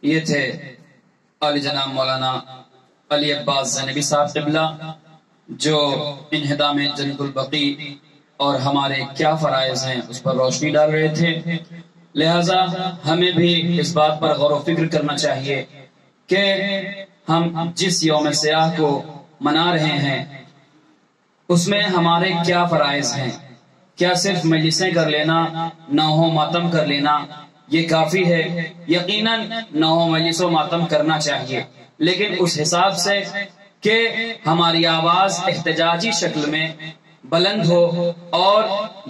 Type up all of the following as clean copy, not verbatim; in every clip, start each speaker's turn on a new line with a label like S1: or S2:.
S1: یہ تھے علی جناب مولانا علی عباس زینبی صاحب قبلہ، جو انہدام جنت البقیع اور ہمارے کیا فرائض ہیں اس پر روشنی ڈال رہے تھے۔ لہذا ہمیں بھی اس بات پر غور و فکر کرنا چاہیے کہ ہم جس یوم سیاہ کو منا رہے ہیں اس میں ہمارے کیا فرائض ہیں۔ کیا صرف مجلسیں کر لینا، نوحہ و ماتم کر لینا یہ کافی ہے؟ یقیناً نوحہ و مجلس و ماتم کرنا چاہیے، لیکن اس حساب سے کہ ہماری آواز احتجاجی شکل میں بلند ہو، اور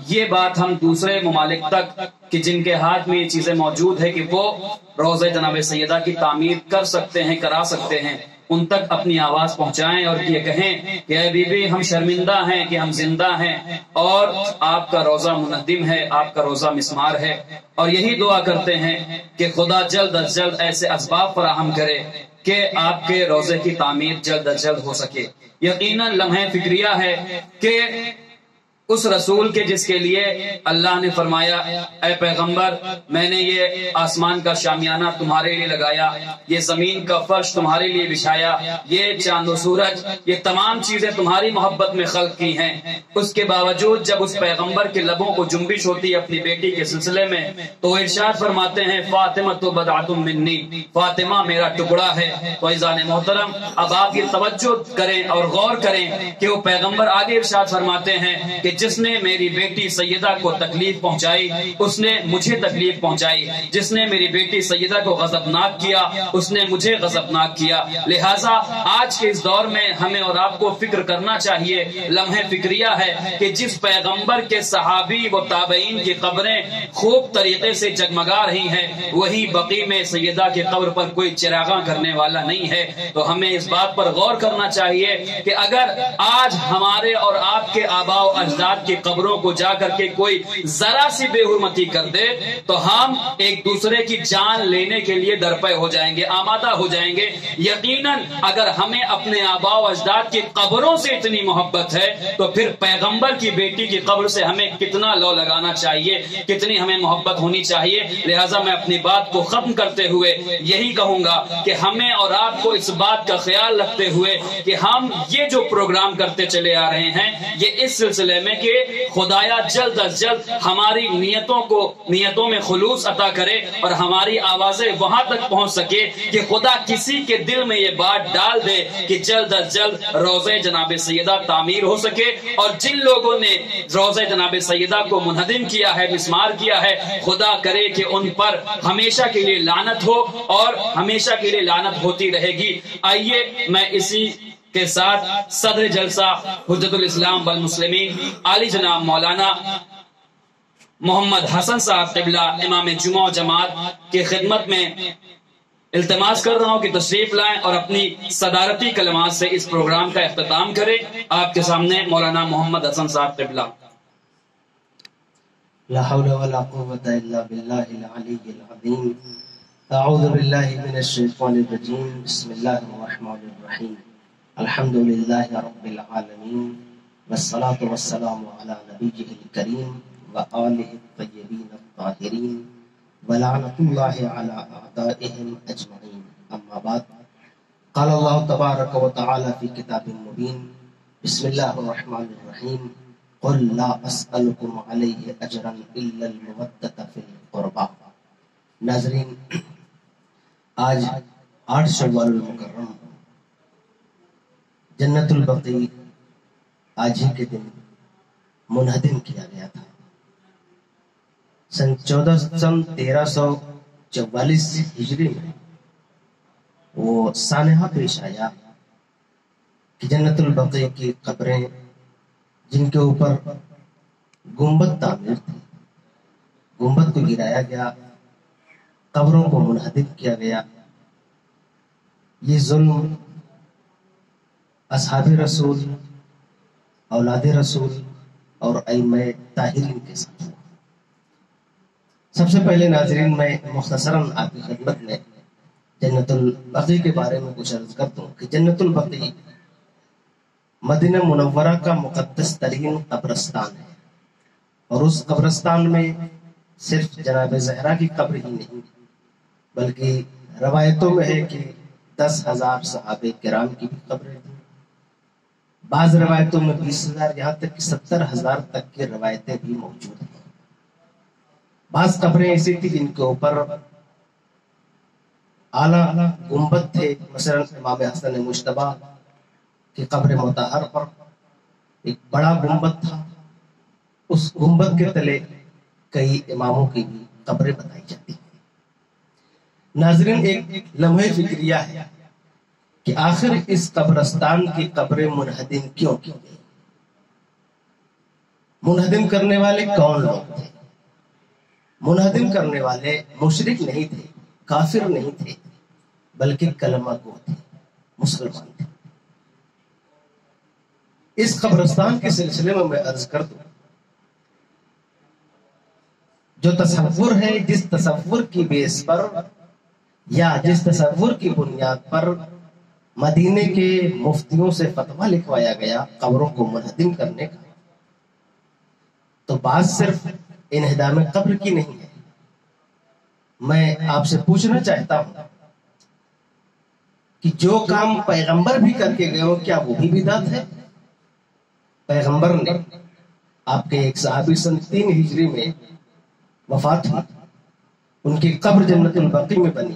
S1: یہ بات ہم دوسرے ممالک تک کہ جن کے ہاتھ میں یہ چیزیں موجود ہے کہ وہ روضہ جناب سیدہ کی تعمیر کر سکتے ہیں، کرا سکتے ہیں، ان تک اپنی آواز پہنچائیں اور یہ کہیں کہ اے بی بی ہم شرمندہ ہیں کہ ہم زندہ ہیں اور آپ کا روزہ منہدم ہے، آپ کا روزہ مسمار ہے، اور یہی دعا کرتے ہیں کہ خدا جلد از جلد ایسے اسباب فراہم کرے کہ آپ کے روزے کی تعمیر جلد از جلد ہو سکے۔ یقیناً لمحہ فکریہ ہے کہ اس رسول کے جس کے لیے اللہ نے فرمایا اے پیغمبر میں نے یہ آسمان کا شامیانہ تمہارے لیے لگایا، یہ زمین کا فرش تمہارے لیے بچھایا، یہ چاند و سورج، یہ تمام چیزیں تمہاری محبت میں خلق کی ہیں، اس کے باوجود جب اس پیغمبر کے لبوں کو جنبش ہوتی ہے اپنی بیٹی کے سلسلے میں تو وہ ارشاد فرماتے ہیں فاطمہ تو بدعۃ منی، فاطمہ میرا ٹکڑا ہے۔ تو عزیزان محترم اب آپ یہ توجہ کریں اور غور کریں کہ وہ پیغمبر آگے ارشاد فرماتے ہیں کہ جس نے میری بیٹی سیدہ کو تکلیف پہنچائی اس نے مجھے تکلیف پہنچائی، جس نے میری بیٹی سیدہ کو غضبناک کیا اس نے مجھے غضبناک کیا۔ لہٰذا آج کے اس دور میں ہمیں اور آپ کو فکر کرنا چاہیے، لمحہ فکریہ ہے کہ جس پیغمبر کے صحابی و تابعین کی قبریں خوب طریقے سے جگمگا رہی ہیں وہی بقیع میں سیدہ کے قبر پر کوئی چراغاں کرنے والا نہیں ہے۔ تو ہمیں اس بات پر غور کرنا چاہیے کہ اگر آج ہمارے اور آپ کے آباء و اجداد کی قبروں کو جا کر کے کوئی ذرا سی بے حرمتی کر دے تو ہم ایک دوسرے کی جان لینے کے لیے درپے ہو جائیں گے، آمادہ ہو جائیں گے۔ یقیناً اگر ہمیں اپنے آباء و اجداد کی قبروں سے اتنی محبت ہے تو پھر پیغمبر کی بیٹی کی قبر سے ہمیں کتنا لو لگانا چاہیے، کتنی ہمیں محبت ہونی چاہیے۔ لہٰذا میں اپنی بات کو ختم کرتے ہوئے یہی کہوں گا کہ ہمیں اور آپ کو اس بات کا خیال رکھتے ہوئے کہ ہم یہ جو پروگرام کرتے چلے آ رہے ہیں یہ اس سلسلے میں کہ خدایا جلد از جلد ہماری نیتوں میں خلوص عطا کرے اور ہماری آوازیں وہاں تک پہنچ سکے کہ خدا کسی کے دل میں یہ بات ڈال دے کہ جلد از جلد روضہ جناب سیدہ تعمیر ہو سکے، اور جن لوگوں نے روضہ جناب سیدہ کو منہدم کیا ہے، مسمار کیا ہے، خدا کرے کہ ان پر ہمیشہ کے لیے لعنت ہو اور ہمیشہ کے لیے لعنت ہوتی رہے گی۔ آئیے میں اسی کے ساتھ صدر جلسہ حجت الاسلام والمسلمین علی جناب مولانا محمد حسن صاحب قبلہ امام جمعہ و جماعت کی خدمت میں التماس کر رہا ہوں کہ تشریف لائیں اور اپنی صدارتی کلمات سے اس پروگرام کا اختتام کریں۔ آپ کے سامنے مولانا محمد حسن صاحب قبلہ۔
S2: لا حول ولا قوة الا بالله العلي العظيم اعوذ بالله من الشيطان الرجيم بسم الله الرحمن الرحيم الحمد لله رب العالمين والصلاة والسلام على نبيه الكريم وآله الطيبين الطاهرين ولعنة الله على أعدائهم أجمعين أما بعد قال الله تبارك وتعالى في كتاب مبين بسم الله الرحمن الرحيم قل لا أسألكم عليه أجرا إلا المودة في القربى۔ ناظرین، آج 8 شوال المکرم جنت البقیع آج ہی کے دن منہدم کیا گیا تھا۔ سن 1344 ہجری میں وہ سانحہ پیش آیا کہ جنت البقیع کی قبریں جن کے اوپر گنبد تعمیر تھی، گنبد کو گرایا گیا، قبروں کو منہدم کیا گیا۔ یہ ظلم اصحاب رسول، اولاد رسول اور ائمہ طاہرین کے ساتھ ہوا۔ سب سے پہلے ناظرین میں مختصراً آپ کی خدمت میں جنت البقیع کے بارے میں کچھ عرض کر دوں کہ جنت البقیع مدینہ منورہ کا مقدس ترین قبرستان ہے، اور اس قبرستان میں صرف جناب زہرا کی قبر ہی نہیں بلکہ روایتوں میں ہے کہ 10,000 صحابہ کرام کی بھی قبریں تھیں، بعض روایتوں میں 20,000، یہاں تک کہ 70,000 تک کی روایتیں بھی موجود ہیں۔ بعض قبریں ایسی تھی جن کے اوپر اعلیٰ گنبد تھے، مثلا امام حسن مجتبیٰ کی قبر مطہر پر ایک بڑا گنبد تھا، اس گنبد کے تلے کئی اماموں کی بھی قبریں بتائی جاتی ہیں۔ ناظرین، ایک لمحہ فکریہ ہے کہ آخر اس قبرستان کی قبریں منہدم کیوں کی گئی؟ منہدم کرنے والے کون لوگ تھے؟ منہدم کرنے والے مشرک نہیں تھے، کافر نہیں تھے، بلکہ کلمہ گو تھے، مسلمان تھے۔ اس قبرستان کے سلسلے میں عرض کر دوں، جو تصور ہے، جس تصور کی بیس پر یا جس تصور کی بنیاد پر مدینے کے مفتیوں سے فتویٰ لکھوایا گیا قبروں کو منہدم کرنے کا، تو بات صرف انہدام قبر کی نہیں ہے۔ میں آپ سے پوچھنا چاہتا ہوں کہ جو کام پیغمبر بھی کر کے گئے ہو، کیا وہ بھی بدعت ہے؟ پیغمبر نے، آپ کے ایک صحابی سن 3 ہجری میں وفات ہوئی، ان کی قبر جنت البقیع میں بنی،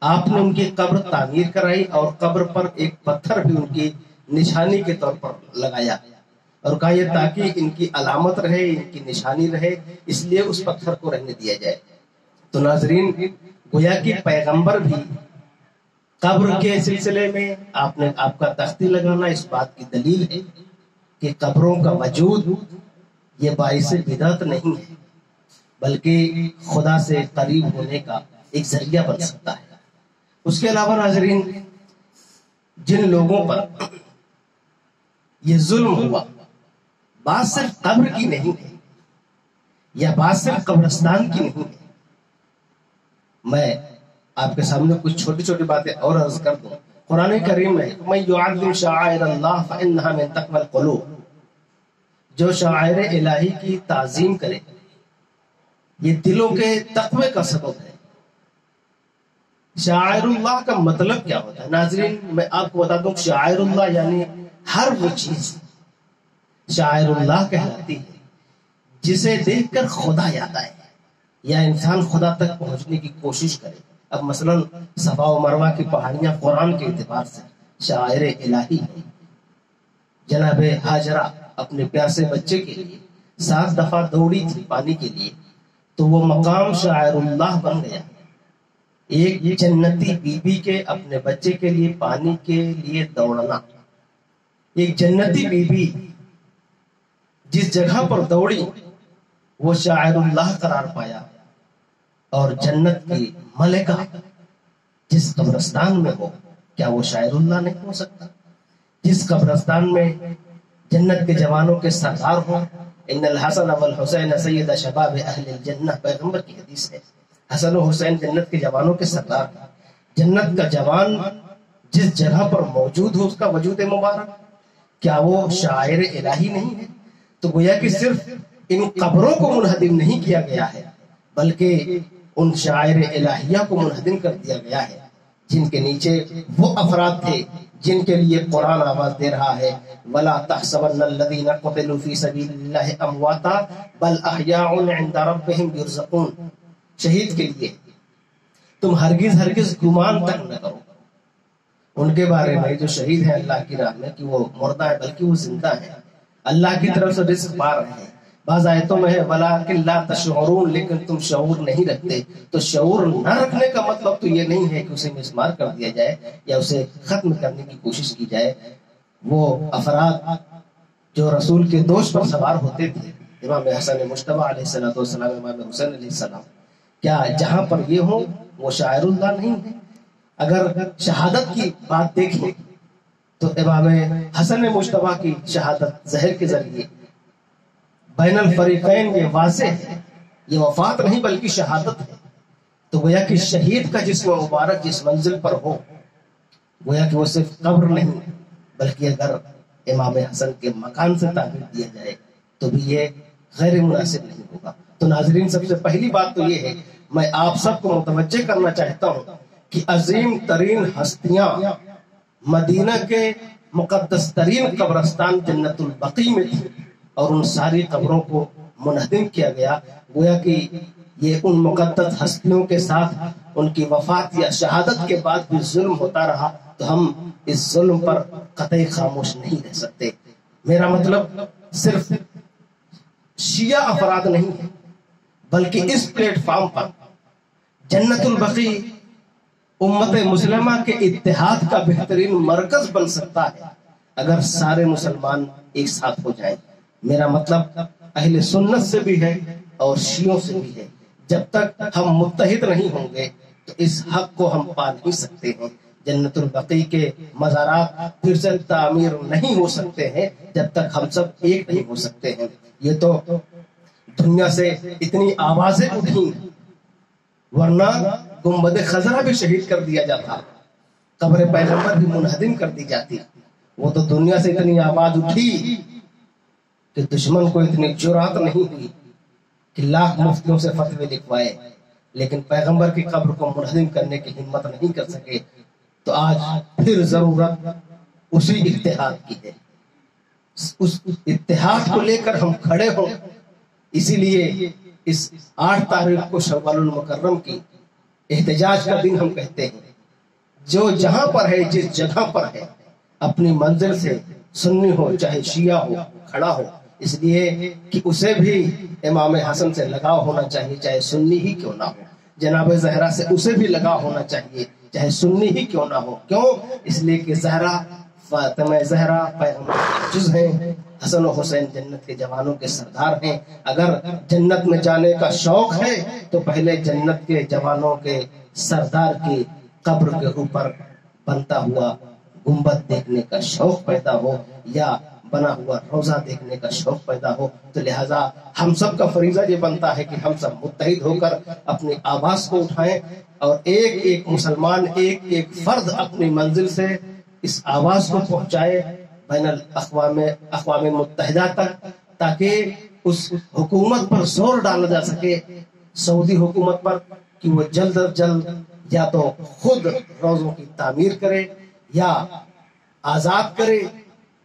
S2: آپ نے ان کی قبر تعمیر کرائی اور قبر پر ایک پتھر بھی ان کی نشانی کے طور پر لگایا اور کہا یہ تاکہ ان کی علامت رہے، ان کی نشانی رہے، اس لیے اس پتھر کو رہنے دیا جائے۔ تو ناظرین، گویا کہ پیغمبر بھی قبر کے سلسلے میں آپ کا تختی لگانا اس بات کی دلیل ہے کہ قبروں کا وجود یہ باعث بدعت نہیں ہے، بلکہ خدا سے قریب ہونے کا ایک ذریعہ بن سکتا ہے۔ اس کے علاوہ ناظرین، جن لوگوں پر یہ ظلم ہوا، بات صرف قبر کی نہیں ہے یا بات صرف قبرستان کی نہیں ہے، میں آپ کے سامنے کچھ چھوٹی چھوٹی باتیں اور عرض کر دوں۔ قرآن کریم میں من یعظم شعائر اللہ فإنها من تقوی القلوب، جو شعائر الہی کی تعظیم کرے یہ دلوں کے تقوی کا سبب ہے۔ شعائر اللہ کا مطلب کیا ہوتا ہے؟ ناظرین، میں آپ کو بتا دوں، شعائر اللہ یعنی ہر وہ چیز شعائر اللہ کہلاتی ہے جسے دیکھ کر خدا یاد آئے یا انسان خدا تک پہنچنے کی کوشش کرے۔ اب مثلا صفا و مروہ کی پہاڑیاں قرآن کے اعتبار سے شعائر الہی ہیں۔ جناب ہاجرہ اپنے پیاسے بچے کے لیے 7 دفعہ دوڑی تھی پانی کے لیے، تو وہ مقام شاعر اللہ بن گیا۔ ایک جنتی بی بی کے اپنے بچے کے لیے پانی کے لیے دوڑنا، ایک جنتی بی بی جس جگہ پر دوڑی وہ شاعر اللہ قرار پایا، اور جنت کی ملکہ جس قبرستان میں ہو، کیا وہ شاعر اللہ نہیں ہو سکتا؟ جس قبرستان میں جنت کے جوانوں کے سردار ہوں، ان الحسن والحسین سید شباب اہل الجنہ، پیغمبر کی حدیث ہے۔ حسن و حسین جنت کے جوانوں کے سردار ہیں۔ جنت کا جوان جس جگہ پر موجود ہو، اس کا وجود مبارک، کیا وہ شاعر الہی نہیں ہے؟ تو گویا کہ صرف ان قبروں کو منہدم نہیں کیا گیا ہے، بلکہ ان شاعر الہیہ کو منہدم کر دیا گیا ہے جن کے نیچے وہ افراد تھے جن کے لیے قرآن آواز دے رہا ہے وَلَا تَحْسَبَنَّ الَّذِينَ قُتِلُوا فِي سَبِيلِ اللَّهِ أَمْوَاتًا بَلْ أَحْيَاءٌ عِندَ رَبِّهِمْ يُرْزَقُونَ۔ شہید کے لیے تم ہرگز گمان تک نہ کرو ان کے بارے میں جو شہید ہیں اللہ کی راہ میں، کہ وہ مردہ ہے، بلکہ وہ زندہ ہیں، اللہ کی طرف سے رزق پا رہے ہیں۔ بعض آیتوں میں ہے وَلَٰكِن لَا تَشْعُرُونَ، لیکن تم شعور نہیں رکھتے۔ تو شعور نہ رکھنے کا مطلب تو یہ نہیں ہے کہ اسے مسمار کر دیا جائے یا اسے ختم کرنے کی کوشش کی جائے۔ وہ افراد جو رسول کے دوش پر سوار ہوتے تھے، امام حسن مجتبیٰ علیہ السلام، امام حسین علیہ السلام، کیا جہاں پر یہ ہوں وہ شاعر اللہ نہیں ہے؟ اگر شہادت کی بات دیکھیں تو امام حسن مجتبیٰ کی شہادت زہر کے ذریعے بین الفریقین یہ واضح ہے، یہ وفات نہیں بلکہ شہادت ہے۔ تو گویا کہ شہید کا جسم مبارک جس منزل پر ہو، گویا کہ وہ صرف قبر نہیں بلکہ اگر امام حسن کے مکان سے تعبیر دیا جائے تو بھی یہ غیر مناسب نہیں ہوگا۔ تو ناظرین، سب سے پہلی بات تو یہ ہے، میں آپ سب کو متوجہ کرنا چاہتا ہوں کہ عظیم ترین ہستیاں مدینہ کے مقدس ترین قبرستان جنت البقیع میں تھی اور ان ساری قبروں کو منہدم کیا گیا. گویا کہ یہ ان مقدس ہستیوں کے ساتھ ان کی وفات یا شہادت کے بعد بھی ظلم ہوتا رہا تو ہم اس ظلم پر قطعی خاموش نہیں رہ سکتے. میرا مطلب صرف شیعہ افراد نہیں ہے بلکہ اس پلیٹ فارم پر جنت البقیع امت مسلمہ کے اتحاد کا بہترین مرکز بن سکتا ہے اگر سارے مسلمان ایک ساتھ ہو جائیں. میرا مطلب اہل سنت سے بھی ہے اور شیعوں سے بھی ہے. جب تک ہم متحد نہیں ہوں گے تو اس حق کو ہم پا نہیں سکتے ہیں. جنت البقیع کے مزارات پھر سے تعمیر نہیں ہو سکتے ہیں جب تک ہم سب ایک نہیں ہو سکتے ہیں. یہ تو دنیا سے اتنی آوازیں اٹھیں ورنہ گنبد خضرا بھی شہید کر دیا جاتا, قبر پیغمبر بھی منہدم کر دی جاتی. وہ تو دنیا سے اتنی آواز اٹھی کہ دشمن کو اتنی جرات نہیں ہوئی کہ لاکھ مفتیوں سے فتوے لکھوائے لیکن پیغمبر کی قبر کو منہدم کرنے کی ہمت نہیں کر سکے. تو آج پھر ضرورت اسی اتحاد کی ہے. اس اتحاد کو لے کر ہم کھڑے ہوں. اسی لیے اس 8 تاریخ کو شوال المکرم کی احتجاج کا دن ہم کہتے ہیں. جو جہاں پر ہے, جس جگہ پر ہے, اپنی منزل سے سنی ہو چاہے شیعہ ہو کھڑا ہو, اس لیے کہ اسے بھی امام حسن سے لگاؤ ہونا چاہیے چاہے سنی ہی کیوں نہ ہو. جناب زہرا سے اسے بھی لگاؤ ہونا چاہیے چاہے سنی ہی کیوں نہ ہو. کیوں؟ اس لیے کہ زہرا فاطمہ زہرا پیغمبر کے جز ہیں, حسن و حسین جنت کے جوانوں کے سردار ہیں. اگر جنت میں جانے کا شوق ہے تو پہلے جنت کے جوانوں کے سردار کی قبر کے اوپر بنتا ہوا گنبد دیکھنے کا شوق پیدا ہو یا بنا ہوا روزہ دیکھنے کا شوق پیدا ہو. تو لہذا ہم سب کا فریضہ یہ بنتا ہے کہ ہم سب متحد ہو کر اپنی آواز کو اٹھائیں اور ایک ایک مسلمان, ایک ایک فرد اپنی منزل سے اس آواز کو پہنچائے بین اقوام متحدہ تک, تاکہ اس حکومت پر زور ڈالا جا سکے, سعودی حکومت پر, کہ وہ جلد از جلد یا تو خود روزوں کی تعمیر کرے یا آزاد کرے,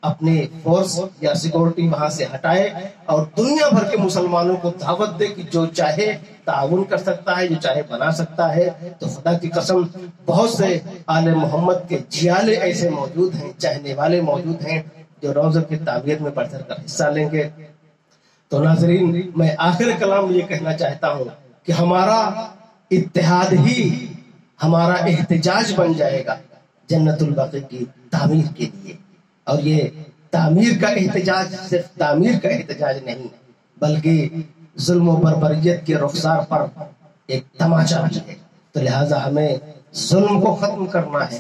S2: اپنے فورس یا سیکورٹی وہاں سے ہٹائے اور دنیا بھر کے مسلمانوں کو دعوت دے کہ جو چاہے تعاون کر سکتا ہے, جو چاہے بنا سکتا ہے. تو خدا کی قسم بہت سے آل محمد کے جیالے ایسے موجود ہیں, چاہنے والے موجود ہیں جو روزوں کی تعمیر میں بڑھ چڑھ کر حصہ لیں گے. تو ناظرین, میں آخر کلام یہ کہنا چاہتا ہوں کہ ہمارا اتحاد ہی ہمارا احتجاج بن جائے گا جنت البقیع کی تعمیر کے لیے. اور یہ تعمیر کا احتجاج صرف تعمیر کا احتجاج نہیں بلکہ ظلم و بربریت کے رخسار پر ایک تماچا بھی ہے. تو لہٰذا ہمیں ظلم کو ختم کرنا ہے,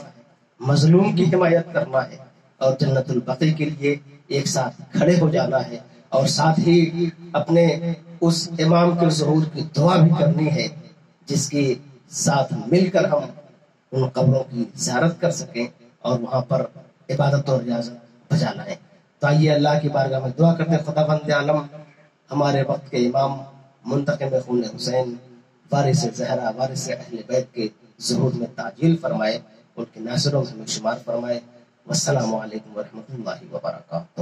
S2: مظلوم کی حمایت کرنا ہے اور جنت البقیع کے لیے ایک ساتھ کھڑے ہو جانا ہے, اور ساتھ ہی اپنے اس امام کے ظہور کی دعا بھی کرنی ہے جس کے ساتھ مل کر ہم ان قبروں کی زیارت کر سکیں اور وہاں پر عبادت اور ریاضت بجا لائیں. تو آئیے اللہ کی بارگاہ میں دعا کرتے ہیں, خدا بند عالم ہمارے وقت کے امام منتقم خون حسین وارث زہرا وارث اہل بیت کے ظہور میں تعجیل فرمائے, ان کے ناصروں میں شمار فرمائے. والسلام علیکم ورحمۃ اللہ وبرکاتہ.